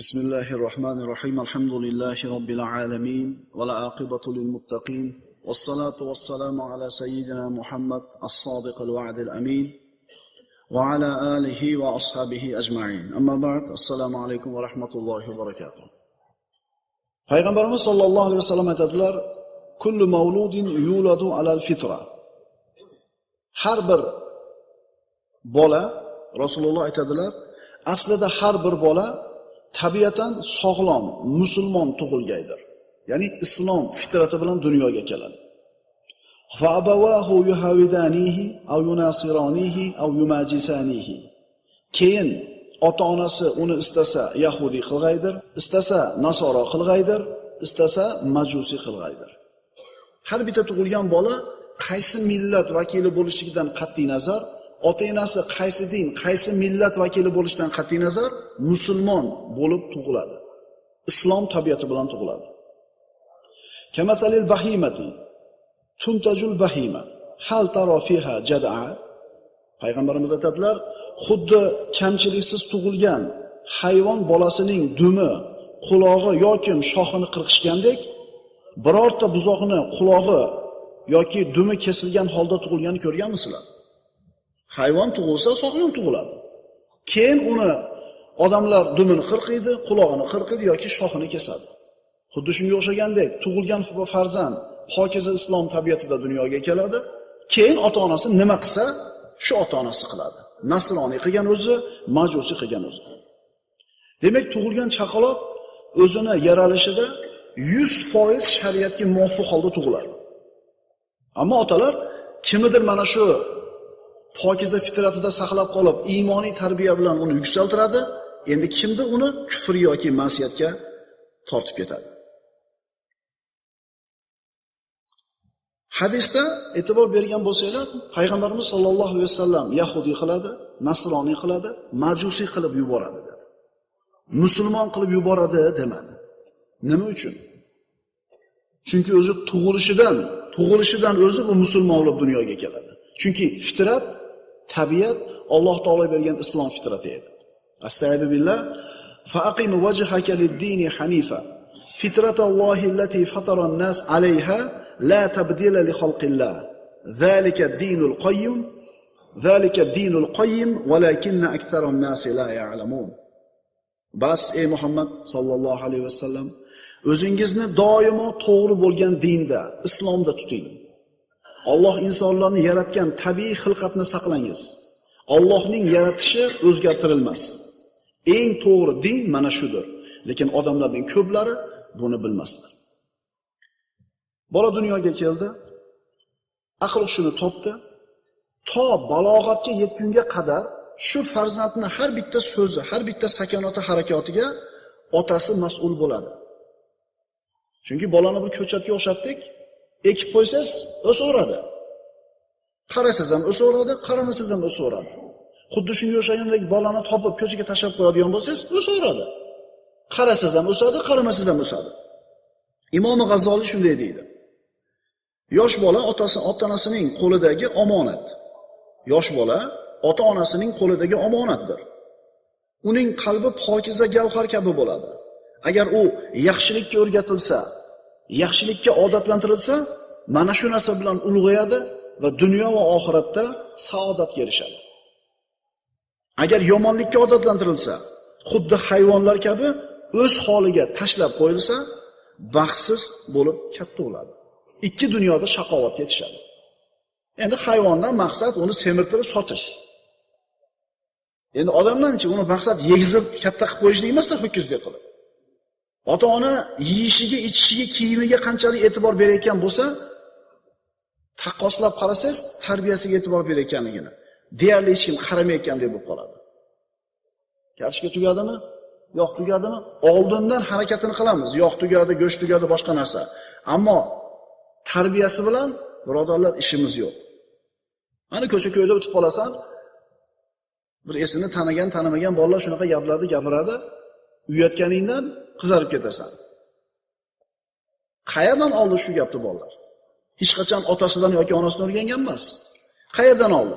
بسم الله الرحمن الرحيم الحمد لله رب العالمين والعاقبة للمتقين والصلاة والسلام على سيدنا محمد الصادق الوعد الأمين وعلى آله وأصحابه أجمعين أما بعد السلام عليكم ورحمة الله وبركاته. Peygamberimiz sallallahu aleyhi ve sellem aytadilar: "Kullu mavludin yuladu alal fitra." Har bir bola, Rasululloh aytadilar, aslida har bir bola tabiatan sog'lom musulmon tug'ilgaydir. Ya'ni islom fitrati bilan dunyoga keladi. Fa abawahu yuhawidanihi aw yunasiranihi aw yumajisanihi. Keyin ota-onasi uni istasa yahudi qilg'aydir, istasa nasoro qilg'aydir, istasa majusi qilg'aydir. Har bitta tug'ilgan bola qaysi millat vakili bo'lishligidan qat'iy nazar, ota-onasi qaysi din, qaysi millat vakili bo'lishidan qat'iy nazar musulmon bo'lib tug'iladi. Islom tabiati bilan tug'iladi. Kamasalil bahimati tuntajul bahima hal tara fiha jad'a. Payg'ambarimiz aytadilar, xuddi kamchiliksiz tug'ilgan hayvon bolasining dumi, qulog'i yoki shoxini qirqishgandek, birorta buzoqni qulog'i yoki dumi kesilgan holda tug'ilganini ko'rganmisizlar? Hayvon tug'ilsa sog'lom tug'iladi. Keyin uni odamlar dumini qirqiydi, qulog'ini qirqiydi yoki shoxini kesadi. Xuddi shunga o'xshagandek, tug'ilgan farzand pokiza islom tabiatida dunyoga keladi. Keyin ota-onasi nima qilsa, shu ota-onasi qiladi. Nasroniy qilgan o'zi, majusi qilgan o'zi. Demak, tug'ilgan chaqaloq o'zini yaralishida 100% shariatga muvofiq holda tug'iladi. Ammo otalar kimnidir mana shu pokiza fitratida saqlab qolib, iymoniy tarbiya bilan uni yuksaltiradi, endi kimdir uni kufr yoki ma'siyatga tortib ketadi. Hadisda e'tibor bergan bo'lsanglar, payg'ambarimiz sollallohu alayhi vasallam yahudi qiladi, nasroniy qiladi, majusi qilib yuboradi dedi. Musulmon qilib yuboradi demadi. Nima uchun? Chunki o'zi tug'ilishidan o'zi bu musulmon bo'lib dunyoga keladi. Chunki fitrat, tabiat Alloh taolo bergan islom fitrati edi. Astagfiru billah. Faqim wajhaka lid-dini hanifa. Fitratallohi allati fatara an-nas 'alayha la tabdila li khalqillah. Zalika ad-dinul qayyim. Zalika ad-dinul qayyim walakinna akthara an-nas la ya'lamun. Bas ey Muhammad sallallohu alayhi vasallam, o'zingizni doimo to'g'ri bo'lgan dinda, islomda tuting. Alloh insonlarni yaratgan tabiiy xilqatni saqlangiz. Allohning yaratishi o'zgartirilmas. Eng to'g'ri din mana shudir. Lekin odamlarning ko'plari buni bilmaslar. Bola dunyoga keldi. Aql shuni topdi. To balog'atga yetgunga qadar shu farzandni har bitta so'zi, har bitta sakonati harakotiga otasi mas'ul bo'ladi. Chunki bolani bir ko'chatga o'xshatdik, ekib qo'ysangiz o'saveradi. Qarasangiz ham o'saveradi, qaramasangiz ham o'saveradi. Xuddi shunga o'xshagandek bolani topib ko'chaga tashlab qo'yadigan bo'lsangiz o'saveradi. Qarasangiz ham o'sadi, qaramasangiz ham o'sadi. Imom G'azzoliy shunday deydi. Yosh bola ota-onasining qo'lidagi omonat. Yosh bola ota-onasining qo'lidagi omonatdir. Uning qalbi pokiza gavhar kabi bo'ladi. Agar u yaxshilikka o'rgatilsa, yaxshilikka odatlantirilsa, mana shu narsa bilan ulg'ayadi va dunyo va oxiratda saodatga erishadi. Agar yomonlikka odatlantirilsa, xuddi hayvonlar kabi o'z holiga tashlab qo'yilsa, baxtsiz bo'lib katta bo'ladi. Ikki dunyoda shaqovatga yetishadi. Endi hayvondan maqsad uni semirtirib sotish. Endi odamdan-chi uni maqsad yegizib katta qilib qo'yishlik emas-da, ho'kizdek qilib. Ota-ona yeyishiga, ichishiga, kiyimiga qanchalik e'tibor berayotgan bo'lsa, taqqoslab qarasangiz, tarbiyasiga e'tibor berayotganligini, deyarli hech kim qaramayotgandek bo'lib qoladi. Kartoshka tugadimi? Yo'q tugadimi? Oldindan harakatini qilamiz. Yo'q tugadi, go'sht tugadi, boshqa narsa. Ammo tarbiyasi bilan birodarlar ishimiz yo'q. Mana ko'cha-ko'yda o'tib qolasan, bir esini tanamagan bolalar shunaqa gaplarni gapiradi, uyatganingdan qizarib ketasan. Qayerdan oldi shu gapni bolalar? Hech qachon otasidan yoki onasidan o'rgangan emas. Qayerdan oldi?